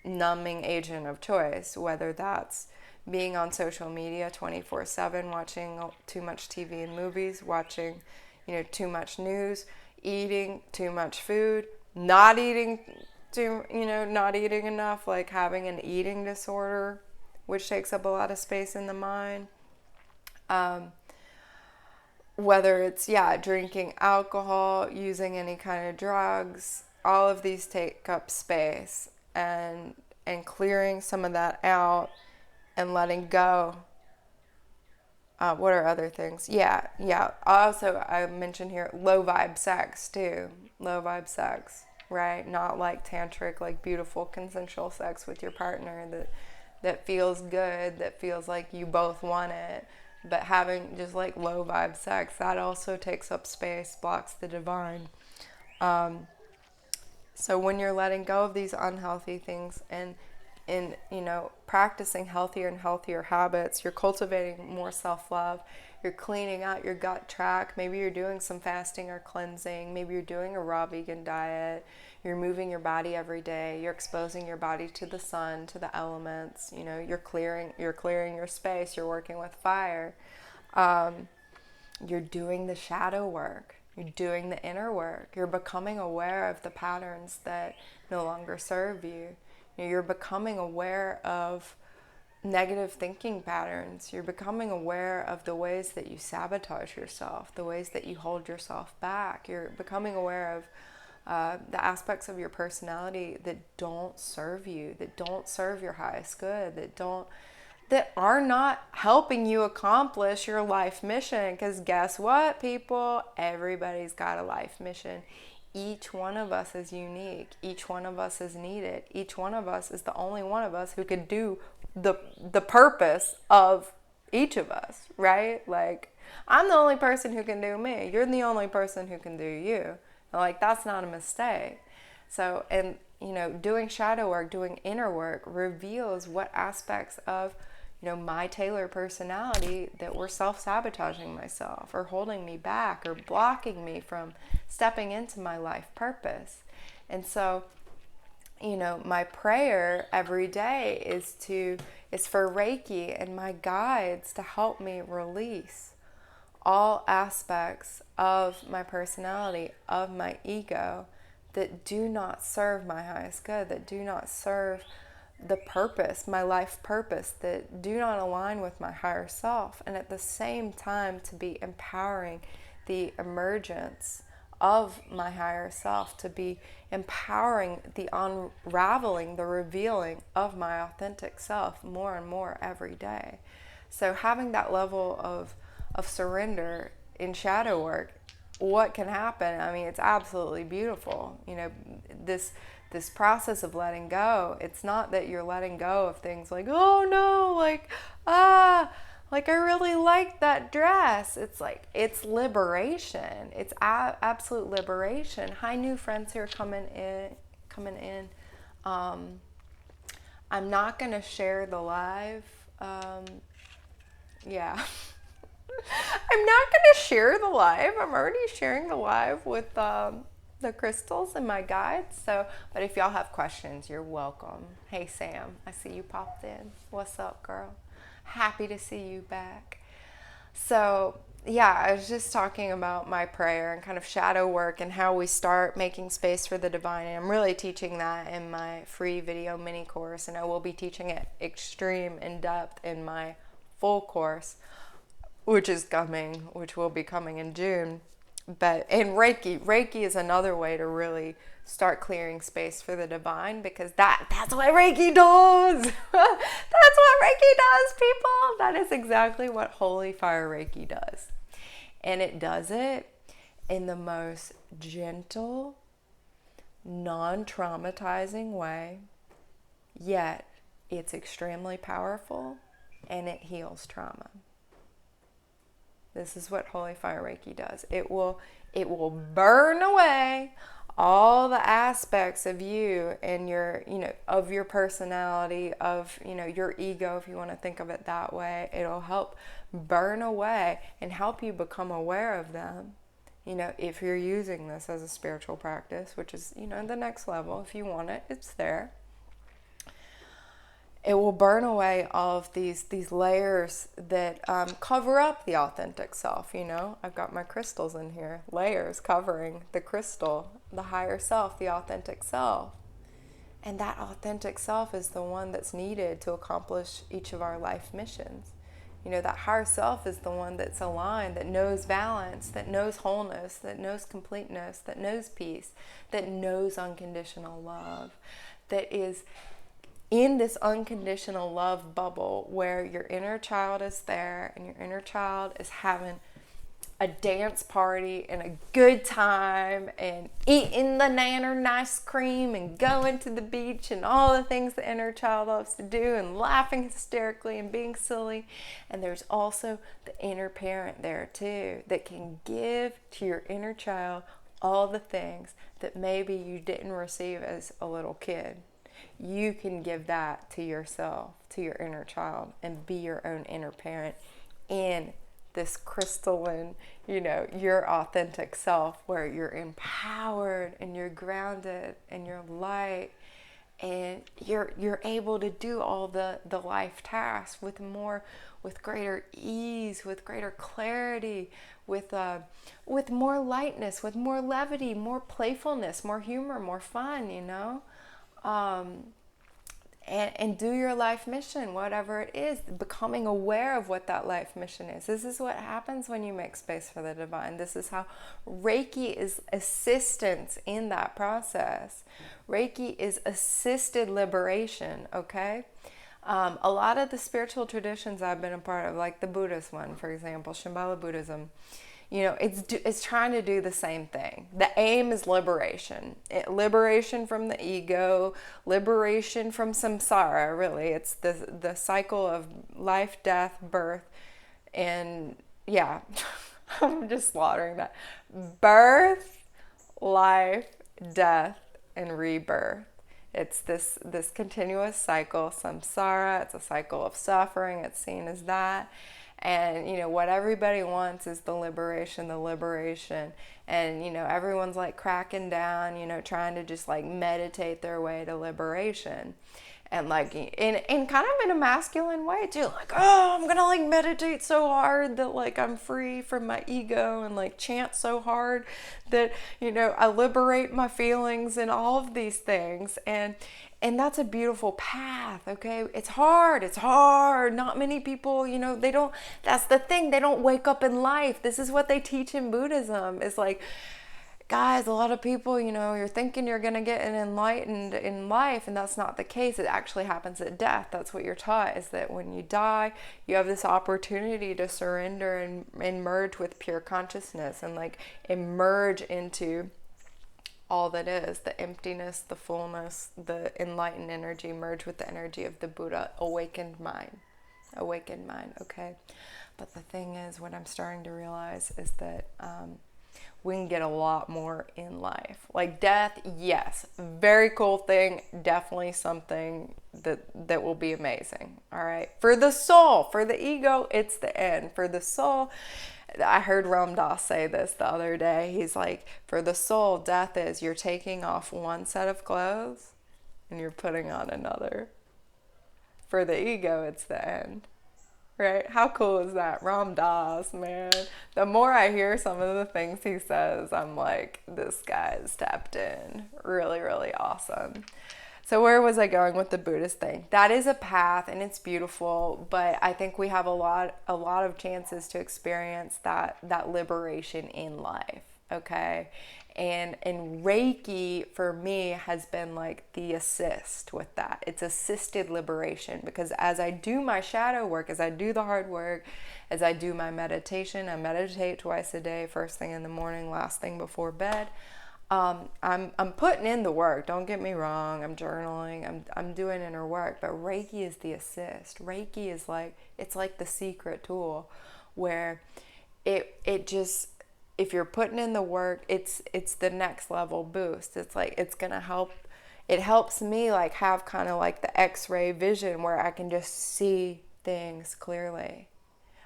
numbing agent of choice, whether that's being on social media 24/7, watching too much TV and movies, watching, you know, too much news, eating too much food, not eating not eating enough, like having an eating disorder, which takes up a lot of space in the mind. Whether it's, drinking alcohol, using any kind of drugs, all of these take up space, and clearing some of that out and letting go. What are other things? Yeah. Also, I mentioned here low vibe sex too. Low vibe sex, right? Not like tantric, like beautiful consensual sex with your partner that feels good, that feels like you both want it. But having just like low vibe sex, that also takes up space, blocks the divine. So when you're letting go of these unhealthy things and in, practicing healthier and healthier habits, you're cultivating more self-love, you're cleaning out your gut tract, maybe you're doing some fasting or cleansing, maybe you're doing a raw vegan diet, you're moving your body every day, you're exposing your body to the sun, to the elements, you're clearing your space, you're working with fire, you're doing the shadow work, you're doing the inner work, you're becoming aware of the patterns that no longer serve you. You're becoming aware of negative thinking patterns. You're becoming aware of the ways that you sabotage yourself, the ways that you hold yourself back. You're becoming aware of the aspects of your personality that don't serve you, that don't serve your highest good, that are not helping you accomplish your life mission. Because guess what, people? Everybody's got a life mission. Each one of us is unique. Each one of us is needed. Each one of us is the only one of us who could do the purpose of each of us, right? Like, I'm the only person who can do me. You're the only person who can do you. And like, that's not a mistake. So, and doing shadow work, doing inner work reveals what aspects of my tailored personality that were self-sabotaging myself or holding me back or blocking me from stepping into my life purpose. And so, my prayer every day is for Reiki and my guides to help me release all aspects of my personality, of my ego, that do not serve my highest good, that do not serve the purpose, my life purpose, that do not align with my higher self, and at the same time to be empowering the emergence of my higher self, to be empowering the unraveling, the revealing of my authentic self more and more every day. So having that level of surrender in shadow work, what can happen? I mean, it's absolutely beautiful. You know, this process of letting go, it's not that you're letting go of things like, oh no, like, like I really like that dress. It's like, it's liberation. It's absolute liberation. Hi, new friends here coming in. I'm not going to share the live. Yeah. I'm not going to share the live. I'm already sharing the live with the crystals and my guides. So, but if y'all have questions, you're welcome. Hey, Sam, I see you popped in. What's up, girl? Happy to see you back. So, yeah, I was just talking about my prayer and kind of shadow work and how we start making space for the divine. And I'm really teaching that in my free video mini course, and I will be teaching it extreme in depth in my full course, which will be coming in June. But in Reiki is another way to really start clearing space for the divine, because that's what Reiki does. That's what Reiki does, people. That is exactly what Holy Fire Reiki does. And it does it in the most gentle, non-traumatizing way, yet it's extremely powerful and it heals trauma. This is what Holy Fire Reiki does. It will burn away all the aspects of you and your, of your personality, of, your ego, if you want to think of it that way. It'll help burn away and help you become aware of them. If you're using this as a spiritual practice, which is, the next level. If you want it, it's there. It will burn away all of these layers that cover up the authentic self. I've got my crystals in here, layers covering the crystal, the higher self, the authentic self. And that authentic self is the one that's needed to accomplish each of our life missions. That higher self is the one that's aligned, that knows balance, that knows wholeness, that knows completeness, that knows peace, that knows unconditional love, that is in this unconditional love bubble where your inner child is there and your inner child is having a dance party and a good time and eating the nanner ice cream and going to the beach and all the things the inner child loves to do and laughing hysterically and being silly. And there's also the inner parent there too that can give to your inner child all the things that maybe you didn't receive as a little kid. You can give that to yourself, to your inner child, and be your own inner parent in this crystalline, your authentic self, where you're empowered and you're grounded and you're light and you're able to do all the life tasks with greater ease, with greater clarity, with more lightness, with more levity, more playfulness, more humor, more fun, and do your life mission, whatever it is, becoming aware of what that life mission is. This is what happens when you make space for the divine. This is how Reiki is assistance in that process. Reiki is assisted liberation, okay? A lot of the spiritual traditions I've been a part of, like the Buddhist one, for example, Shambhala Buddhism, it's trying to do the same thing. The aim is liberation. Liberation from the ego, liberation from samsara, really. It's the cycle of life, death, birth, and yeah, I'm just slaughtering that. Birth, life, death, and rebirth. It's this continuous cycle, samsara. It's a cycle of suffering. It's seen as that. And, what everybody wants is the liberation. And, everyone's like cracking down, trying to just like meditate their way to liberation. And like, in kind of in a masculine way too, like, oh, I'm gonna like meditate so hard that like I'm free from my ego, and like chant so hard that, I liberate my feelings and all of these things. And that's a beautiful path, okay? It's hard. Not many people, that's the thing. They don't wake up in life. This is what they teach in Buddhism. It's like, guys, a lot of people, you're thinking you're going to get enlightened in life, and that's not the case. It actually happens at death. That's what you're taught, is that when you die, you have this opportunity to surrender and merge with pure consciousness, and like emerge into all that is, the emptiness, the fullness, the enlightened energy, merge with the energy of the Buddha, awakened mind, okay? But the thing is, what I'm starting to realize is that we can get a lot more in life. Like death, yes, very cool thing, definitely something that will be amazing, all right? For the soul, for the ego, it's the end. For the soul, I heard Ram Dass say this the other day. He's like, for the soul, death is you're taking off one set of clothes and you're putting on another. For the ego, it's the end. Right? How cool is that? Ram Dass, man. The more I hear some of the things he says, I'm like, this guy is tapped in. Really, really awesome. So where was I going with the Buddhist thing? That is a path, and it's beautiful, but I think we have a lot of chances to experience that liberation in life, okay? And Reiki for me has been like the assist with that. It's assisted liberation, because as I do my shadow work, as I do the hard work, as I do my meditation, I meditate twice a day, first thing in the morning, last thing before bed. I'm putting in the work. Don't get me wrong. I'm journaling. I'm doing inner work. But Reiki is the assist. Reiki is like, it's like the secret tool, where it just, if you're putting in the work, it's the next level boost. It's like, it's gonna help. It helps me like have kind of like the X-ray vision, where I can just see things clearly.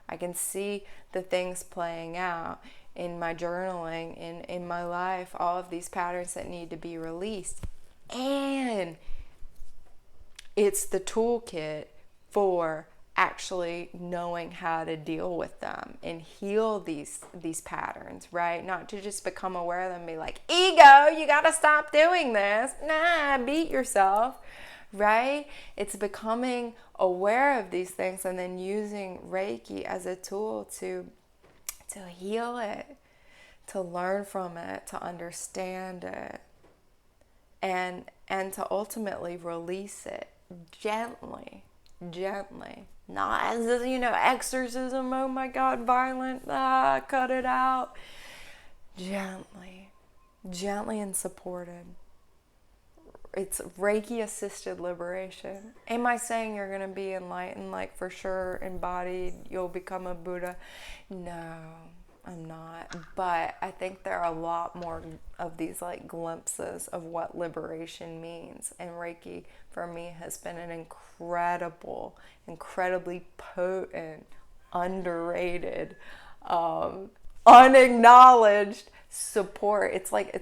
I can see the things playing out in my journaling, in my life, all of these patterns that need to be released. And it's the toolkit for actually knowing how to deal with them and heal these patterns, right? Not to just become aware of them and be like, ego, you gotta stop doing this. Nah, beat yourself, right? It's becoming aware of these things and then using Reiki as a tool to heal it, to learn from it, to understand it, and to ultimately release it gently, not as exorcism, oh my God, violent, cut it out, gently and supported. It's Reiki assisted liberation. Am I saying you're going to be enlightened, like for sure, embodied, you'll become a Buddha? No, I'm not. But I think there are a lot more of these like glimpses of what liberation means. And Reiki, for me, has been an incredibly potent, underrated, unacknowledged support. It's like,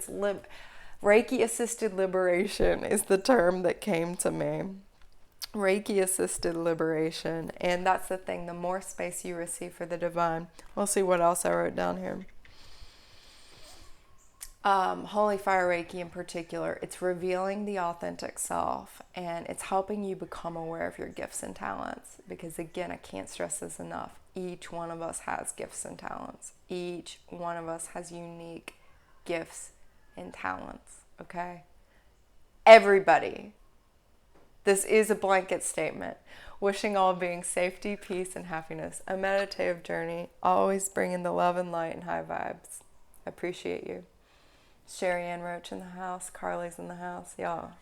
Reiki assisted liberation is the term that came to me. Reiki assisted liberation. And that's the thing, the more space you receive for the divine. We'll see what else I wrote down here. Holy Fire Reiki in particular, it's revealing the authentic self, and it's helping you become aware of your gifts and talents. Because again, I can't stress this enough. Each one of us has gifts and talents. Each one of us has unique gifts and talents, okay? Everybody. This is a blanket statement. Wishing all beings safety, peace, and happiness. A meditative journey, always bringing the love and light and high vibes. I appreciate you. Sherry Ann Roach in the house. Carly's in the house. Y'all.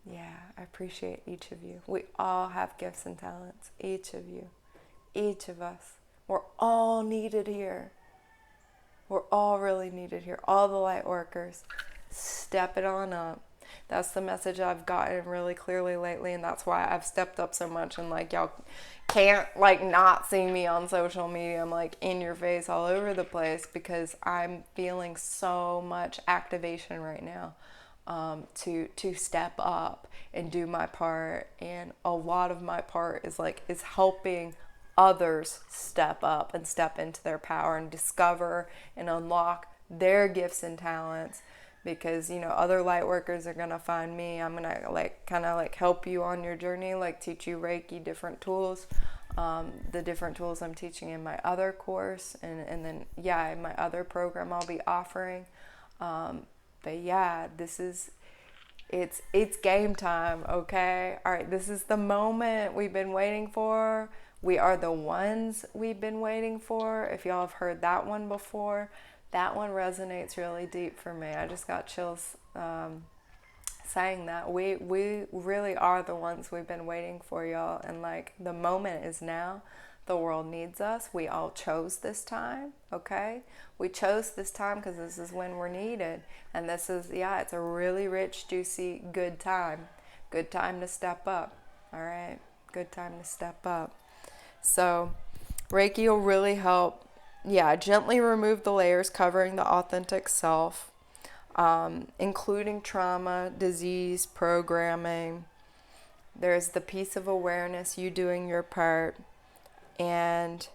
Yeah, I appreciate each of you. We all have gifts and talents. Each of you. Each of us. We're all needed here. We're all really needed here. All the light workers. Step it on up. That's the message I've gotten really clearly lately, and that's why I've stepped up so much. And like, y'all can't like not see me on social media. I'm like in your face all over the place, because I'm feeling so much activation right now, to step up and do my part. And a lot of my part is helping others step up and step into their power and discover and unlock their gifts and talents. Because other light workers are gonna find me. I'm gonna kind of help you on your journey, like teach you Reiki, different tools, the different tools I'm teaching in my other course, and then in my other program I'll be offering. But yeah, it's game time, okay? All right, this is the moment we've been waiting for. We are the ones we've been waiting for. If y'all have heard that one before, that one resonates really deep for me. I just got chills saying that. We really are the ones we've been waiting for, y'all. And like, the moment is now. The world needs us. We all chose this time, okay? We chose this time because this is when we're needed. And this is, it's a really rich, juicy, good time. Good time to step up, all right? Good time to step up. So Reiki will really help, gently remove the layers covering the authentic self, including trauma, disease, programming. There's the piece of awareness, you doing your part. And,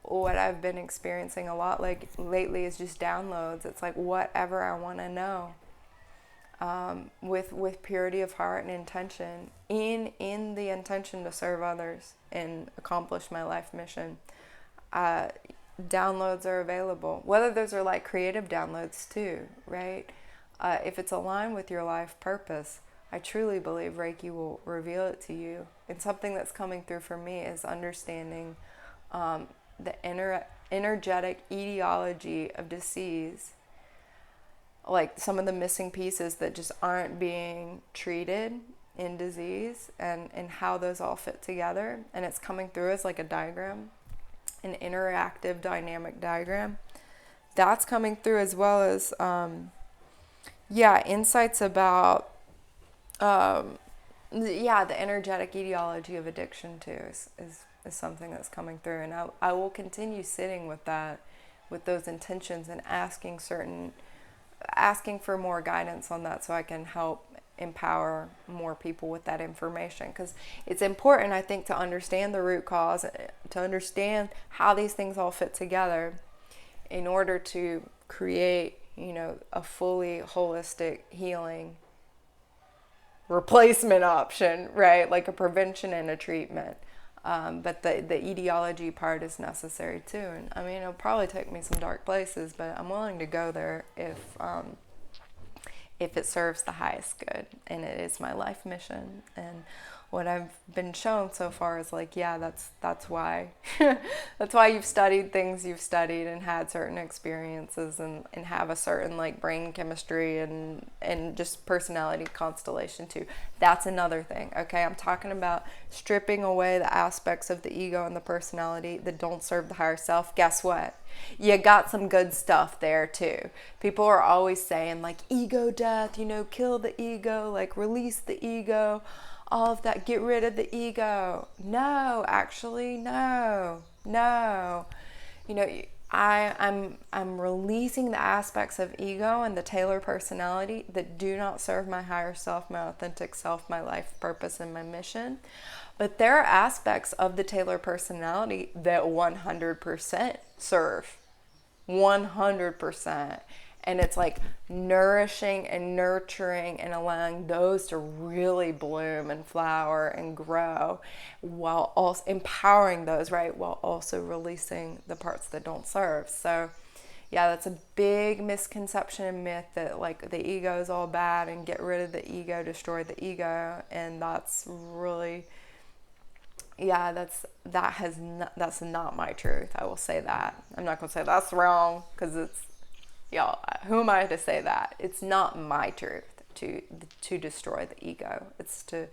what I've been experiencing a lot like lately is just downloads. It's like whatever I want to know, with purity of heart and intention, in the intention to serve others and accomplish my life mission. Downloads are available, whether those are like creative downloads too, right? If it's aligned with your life purpose, I truly believe Reiki will reveal it to you. And something that's coming through for me is understanding the energetic etiology of disease, like some of the missing pieces that just aren't being treated in disease, and how those all fit together. And it's coming through as like a diagram, an interactive dynamic diagram. That's coming through, as well as insights about the energetic etiology of addiction too is something that's coming through. And I will continue sitting with that, with those intentions, and asking for more guidance on that, so I can help empower more people with that information. Because it's important, I think, to understand the root cause, to understand how these things all fit together in order to create, a fully holistic healing replacement option, right? Like a prevention and a treatment. But the etiology part is necessary too. And I mean, it'll probably take me some dark places, but I'm willing to go there if it serves the highest good, and it is my life mission. And what I've been shown so far is like, that's why that's why you've studied things you've studied, and had certain experiences, and have a certain like brain chemistry and just personality constellation too. That's another thing, okay? I'm talking about stripping away the aspects of the ego and the personality that don't serve the higher self. Guess what? You got some good stuff there too. People are always saying like ego death, kill the ego, like release the ego, all of that, get rid of the ego. No, actually, no. I'm releasing the aspects of ego and the Taylor personality that do not serve my higher self, my authentic self, my life purpose, and my mission. But there are aspects of the Taylor personality that 100% serve. 100%. And it's like nourishing and nurturing and allowing those to really bloom and flower and grow, while also empowering those, right? While also releasing the parts that don't serve. So that's a big misconception and myth that like the ego is all bad and get rid of the ego, destroy the ego. And that's really, that's not my truth. I will say that. I'm not going to say that's wrong, because it's, who am I to say that? It's not my truth to destroy the ego. It's to,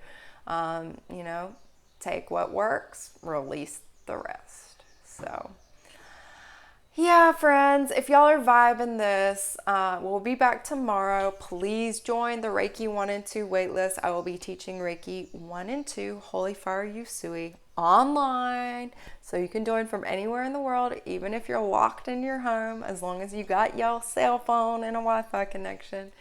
take what works, release the rest. So, friends, if y'all are vibing this, we'll be back tomorrow. Please join the Reiki 1 and 2 waitlist. I will be teaching Reiki 1 and 2 Holy Fire Reiki online, so you can join from anywhere in the world, even if you're locked in your home, as long as you got your cell phone and a Wi-Fi connection.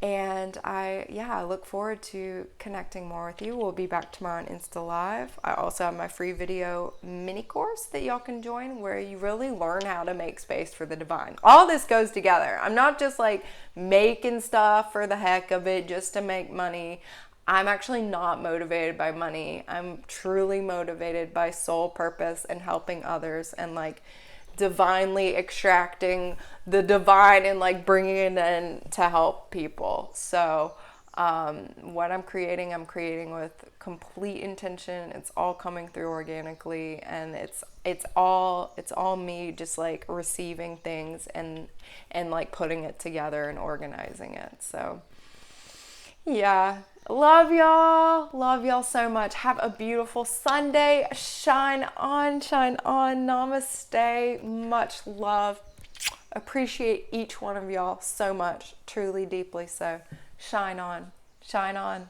And I look forward to connecting more with you. We'll be back tomorrow on Insta Live. I also have my free video mini course that y'all can join, where you really learn how to make space for the divine. All this goes together. I'm not just like making stuff for the heck of it just to make money. I'm actually not motivated by money. I'm truly motivated by soul purpose and helping others, and like divinely extracting the divine and like bringing it in to help people. So what I'm creating with complete intention. It's all coming through organically, and it's all me just like receiving things and like putting it together and organizing it. So yeah, love y'all so much. Have a beautiful Sunday. Shine on, namaste. Much love. Appreciate each one of y'all so much, truly, deeply so. Shine on, shine on.